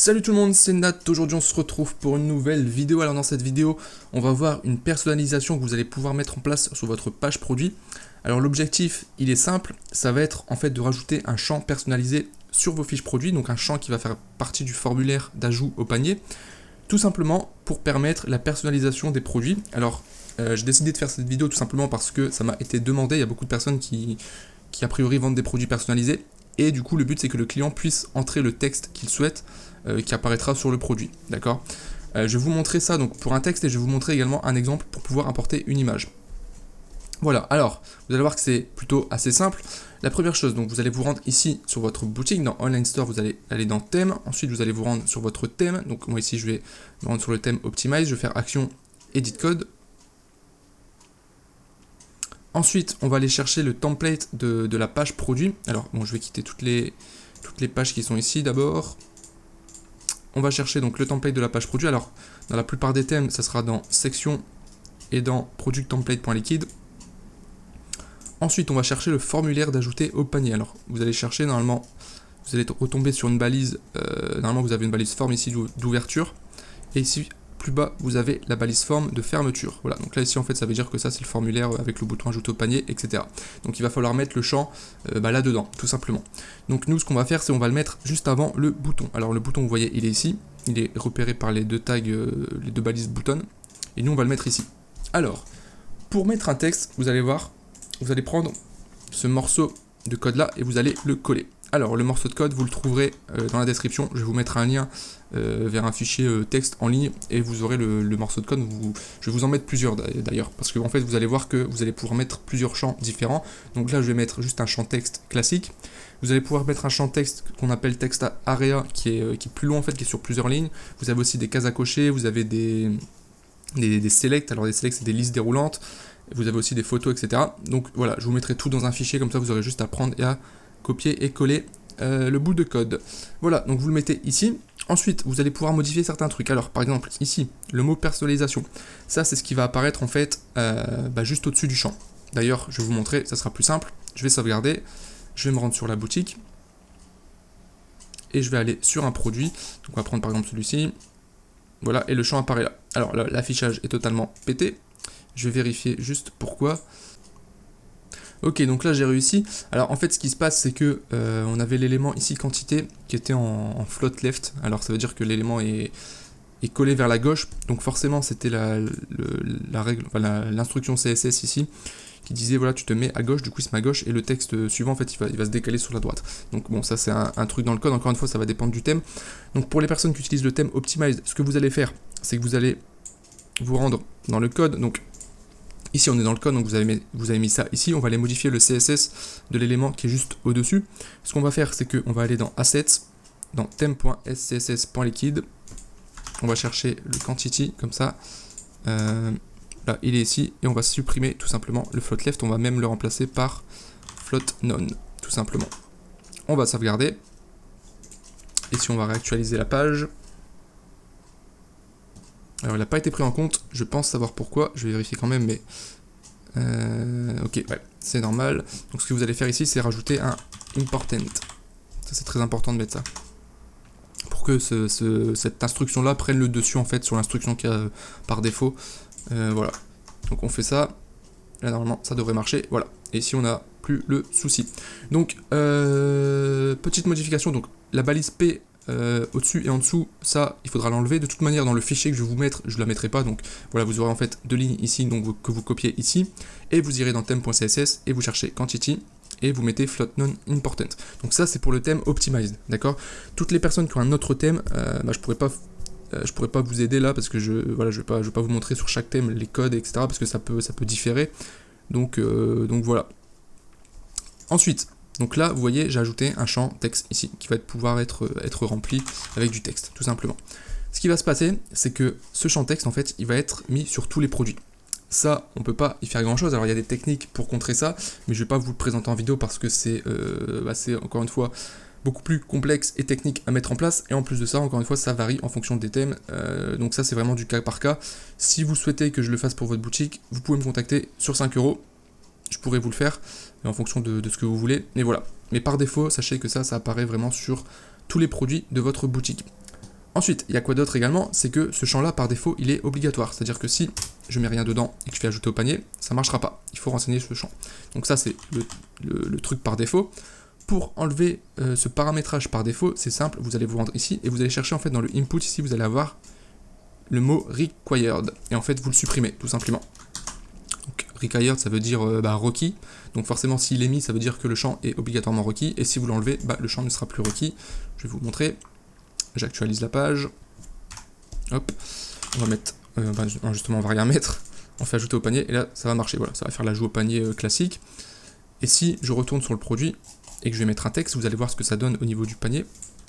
Salut tout le monde, c'est Nat. Aujourd'hui on se retrouve pour une nouvelle vidéo. Alors dans cette vidéo, on va voir une personnalisation que vous allez pouvoir mettre en place sur votre page produit. Alors l'objectif, il est simple, ça va être en fait de rajouter un champ personnalisé sur vos fiches produits, donc un champ qui va faire partie du formulaire d'ajout au panier, tout simplement pour permettre la personnalisation des produits. Alors j'ai décidé de faire cette vidéo tout simplement parce que ça m'a été demandé, il y a beaucoup de personnes qui a priori vendent des produits personnalisés, et du coup le but c'est que le client puisse entrer le texte qu'il souhaite qui apparaîtra sur le produit, d'accord. Je vais vous montrer ça donc pour un texte et je vais vous montrer également un exemple pour pouvoir importer une image. Voilà, alors vous allez voir que c'est plutôt assez simple. La première chose, donc vous allez vous rendre ici sur votre boutique, dans Online Store, vous allez aller dans thème, ensuite vous allez vous rendre sur votre thème, donc moi ici je vais me rendre sur le thème Optimize, je vais faire action Edit Code. Ensuite, on va aller chercher le template de la page produit. Alors, bon, je vais quitter toutes les pages qui sont ici d'abord. On va chercher donc le template de la page produit. Alors, dans la plupart des thèmes, ça sera dans section et dans product template.liquide. Ensuite, on va chercher le formulaire d'ajouter au panier. Alors, vous allez chercher, normalement, vous allez retomber sur une balise. Normalement, vous avez une balise forme ici d'ouverture. Et ici, plus bas, vous avez la balise forme de fermeture. Voilà, donc là ici en fait ça veut dire que ça c'est le formulaire avec le bouton ajouter au panier, etc. Donc il va falloir mettre le champ là-dedans, tout simplement. Donc nous ce qu'on va faire c'est on va le mettre juste avant le bouton. Alors le bouton vous voyez il est ici, il est repéré par les deux tags, les deux balises button, et nous on va le mettre ici. Alors, pour mettre un texte, vous allez voir, vous allez prendre ce morceau de code là et vous allez le coller. Alors le morceau de code vous le trouverez dans la description, je vais vous mettre un lien vers un fichier texte en ligne et vous aurez le morceau de code, je vais vous en mettre plusieurs d'ailleurs, parce que en fait vous allez voir que vous allez pouvoir mettre plusieurs champs différents. Donc là je vais mettre juste un champ texte classique, vous allez pouvoir mettre un champ texte qu'on appelle texte area qui est plus long en fait, qui est sur plusieurs lignes. Vous avez aussi des cases à cocher, vous avez des selects, alors des selects c'est des listes déroulantes, vous avez aussi des photos etc. Donc voilà, je vous mettrai tout dans un fichier, comme ça vous aurez juste à prendre et à copier et coller le bout de code. Voilà, donc vous le mettez ici. Ensuite, vous allez pouvoir modifier certains trucs. Alors, par exemple, ici, le mot personnalisation. Ça, c'est ce qui va apparaître en fait juste au-dessus du champ. D'ailleurs, je vais vous montrer, ça sera plus simple. Je vais sauvegarder, je vais me rendre sur la boutique et je vais aller sur un produit. Donc, on va prendre par exemple celui-ci. Voilà, et le champ apparaît là. Alors, l'affichage est totalement pété. Je vais vérifier juste pourquoi. Ok, donc là j'ai réussi. Alors en fait ce qui se passe c'est que on avait l'élément ici quantité qui était en float left. Alors ça veut dire que l'élément est collé vers la gauche. Donc forcément c'était la règle, enfin, l'instruction CSS ici qui disait voilà tu te mets à gauche, du coup il se met à gauche et le texte suivant en fait il va se décaler sur la droite. Donc bon ça c'est un truc dans le code, encore une fois ça va dépendre du thème. Donc pour les personnes qui utilisent le thème Optimize, ce que vous allez faire c'est que vous allez vous rendre dans le code. Donc ici on est dans le code, donc vous avez mis ça ici, on va aller modifier le CSS de l'élément qui est juste au-dessus. Ce qu'on va faire c'est qu'on va aller dans Assets, dans theme.scss.liquide, on va chercher le quantity comme ça, là il est ici, et on va supprimer tout simplement le float left, on va même le remplacer par float none, tout simplement. On va sauvegarder, et si on va réactualiser la page, alors il n'a pas été pris en compte, je pense savoir pourquoi, je vais vérifier quand même, mais ok, ouais, c'est normal. Donc ce que vous allez faire ici, c'est rajouter un important. Ça c'est très important de mettre ça. Pour que cette instruction-là prenne le dessus en fait sur l'instruction qu'il y a par défaut. Voilà. Donc on fait ça. Là normalement ça devrait marcher. Voilà. Et ici on n'a plus le souci. Donc petite modification. Donc la balise P au-dessus et en dessous, ça il faudra l'enlever. De toute manière dans le fichier que je vais vous mettre, je ne la mettrai pas, donc voilà, vous aurez en fait deux lignes ici donc, que vous copiez ici, et vous irez dans theme.css et vous cherchez quantity et vous mettez float non important. Donc ça c'est pour le thème optimized, d'accord. Toutes les personnes qui ont un autre thème, je pourrais pas vous aider là parce que je vais pas vous montrer sur chaque thème les codes etc, parce que ça peut différer, donc voilà. Ensuite, donc là, vous voyez, j'ai ajouté un champ texte ici, qui va pouvoir être rempli avec du texte, tout simplement. Ce qui va se passer, c'est que ce champ texte, en fait, il va être mis sur tous les produits. Ça, on peut pas y faire grand-chose. Alors, il y a des techniques pour contrer ça, mais je vais pas vous le présenter en vidéo parce que c'est encore une fois beaucoup plus complexe et technique à mettre en place. Et en plus de ça, encore une fois, ça varie en fonction des thèmes. Donc ça, c'est vraiment du cas par cas. Si vous souhaitez que je le fasse pour votre boutique, vous pouvez me contacter sur 5 €. Je pourrais vous le faire en fonction de ce que vous voulez, mais voilà. Mais par défaut, sachez que ça apparaît vraiment sur tous les produits de votre boutique. Ensuite, il y a quoi d'autre également, c'est que ce champ-là, par défaut, il est obligatoire. C'est-à-dire que si je mets rien dedans et que je fais ajouter au panier, ça ne marchera pas. Il faut renseigner ce champ. Donc ça, c'est le truc par défaut. Pour enlever ce paramétrage par défaut, c'est simple, vous allez vous rendre ici et vous allez chercher en fait dans le input, ici, vous allez avoir le mot required. Et en fait, vous le supprimez, tout simplement. Donc, required, ça veut dire requis. Donc forcément, s'il est mis, ça veut dire que le champ est obligatoirement requis. Et si vous l'enlevez, le champ ne sera plus requis. Je vais vous montrer. J'actualise la page. Hop. On va mettre... non, justement, on va rien mettre. On fait ajouter au panier. Et là, ça va marcher. Voilà, ça va faire l'ajout au panier classique. Et si je retourne sur le produit et que je vais mettre un texte, vous allez voir ce que ça donne au niveau du panier.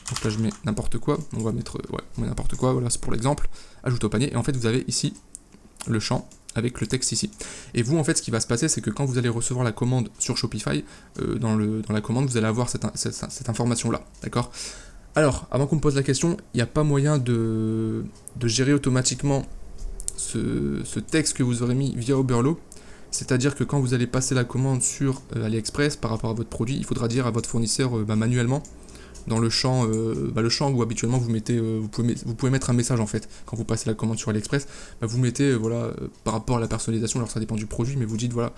Donc là, je mets n'importe quoi. On va mettre... on met n'importe quoi. Voilà, c'est pour l'exemple. Ajouter au panier. Et en fait, vous avez ici le champ avec le texte ici. Et vous, en fait, ce qui va se passer, c'est que quand vous allez recevoir la commande sur Shopify, dans la commande, vous allez avoir cette information-là, d'accord? Alors, avant qu'on me pose la question, il n'y a pas moyen de gérer automatiquement ce texte que vous aurez mis via Oberlo, c'est-à-dire que quand vous allez passer la commande sur AliExpress par rapport à votre produit, il faudra dire à votre fournisseur manuellement, dans le champ où habituellement vous mettez, vous pouvez mettre un message en fait, quand vous passez la commande sur AliExpress, vous mettez par rapport à la personnalisation, alors ça dépend du produit, mais vous dites voilà,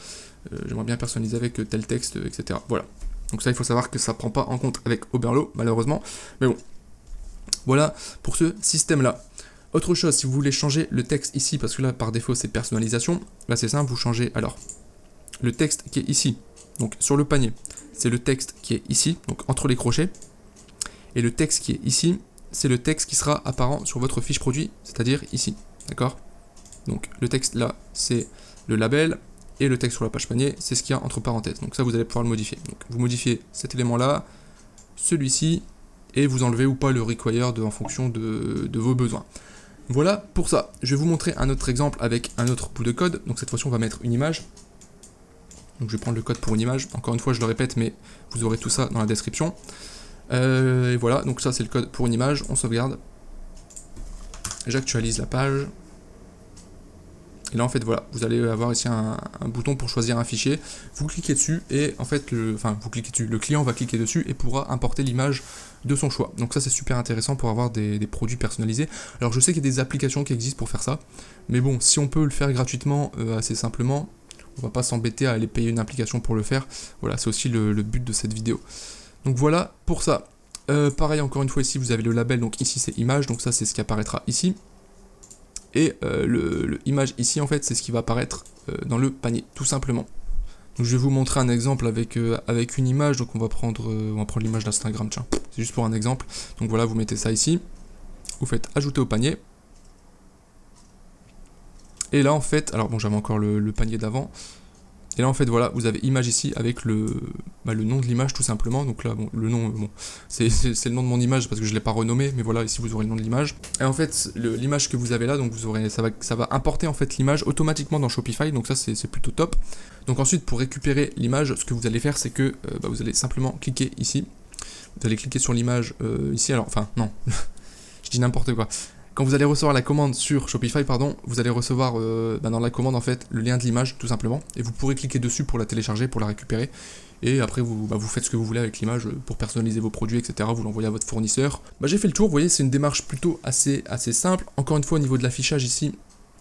j'aimerais bien personnaliser avec tel texte, etc. Voilà. Donc ça il faut savoir que ça prend pas en compte avec Oberlo, malheureusement, mais bon. Voilà pour ce système là. Autre chose, si vous voulez changer le texte ici, parce que là par défaut c'est personnalisation, là c'est simple, vous changez alors le texte qui est ici, donc sur le panier, c'est le texte qui est ici, donc entre les crochets. Et le texte qui est ici, c'est le texte qui sera apparent sur votre fiche produit, c'est-à-dire ici, d'accord? Donc le texte là, c'est le label, et le texte sur la page panier, c'est ce qu'il y a entre parenthèses. Donc ça, vous allez pouvoir le modifier. Donc vous modifiez cet élément-là, celui-ci, et vous enlevez ou pas le required en fonction de vos besoins. Voilà pour ça. Je vais vous montrer un autre exemple avec un autre bout de code. Donc cette fois-ci, on va mettre une image. Donc je vais prendre le code pour une image. Encore une fois, je le répète, mais vous aurez tout ça dans la description. Et voilà, donc ça c'est le code pour une image, on sauvegarde. J'actualise la page. Et là en fait voilà, vous allez avoir ici un bouton pour choisir un fichier. Vous cliquez dessus et en fait, le client va cliquer dessus et pourra importer l'image de son choix. Donc ça c'est super intéressant pour avoir des produits personnalisés. Alors je sais qu'il y a des applications qui existent pour faire ça. Mais bon, si on peut le faire gratuitement assez simplement, on va pas s'embêter à aller payer une application pour le faire. Voilà, c'est aussi le but de cette vidéo. Donc voilà pour ça. Pareil, encore une fois, ici vous avez le label, donc ici c'est image, donc ça c'est ce qui apparaîtra ici. Et le image ici, en fait, c'est ce qui va apparaître dans le panier, tout simplement. Donc je vais vous montrer un exemple avec une image, donc on va prendre l'image d'Instagram, tiens, c'est juste pour un exemple. Donc voilà, vous mettez ça ici, vous faites ajouter au panier. Et là en fait, alors bon j'avais encore le panier d'avant. Et là en fait voilà, vous avez image ici avec le nom de l'image tout simplement. Donc là bon, le nom, c'est le nom de mon image parce que je ne l'ai pas renommé, mais voilà, ici vous aurez le nom de l'image. Et en fait l'image que vous avez là, donc vous aurez, ça va importer en fait l'image automatiquement dans Shopify, donc ça c'est plutôt top. Donc ensuite pour récupérer l'image, ce que vous allez faire c'est que vous allez simplement cliquer ici. Vous allez cliquer sur l'image ici, alors enfin non, je dis n'importe quoi. Quand vous allez recevoir la commande sur Shopify, pardon, vous allez recevoir dans la commande en fait le lien de l'image tout simplement, et vous pourrez cliquer dessus pour la télécharger, pour la récupérer, et après vous faites ce que vous voulez avec l'image pour personnaliser vos produits, etc. Vous l'envoyez à votre fournisseur. J'ai fait le tour, vous voyez, c'est une démarche plutôt assez simple. Encore une fois, au niveau de l'affichage ici,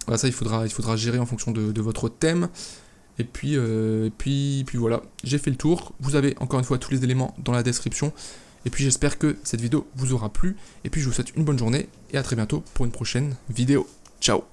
voilà, ça il faudra gérer en fonction de votre thème. Et puis voilà, j'ai fait le tour. Vous avez encore une fois tous les éléments dans la description. Et puis j'espère que cette vidéo vous aura plu. Et puis je vous souhaite une bonne journée et à très bientôt pour une prochaine vidéo. Ciao!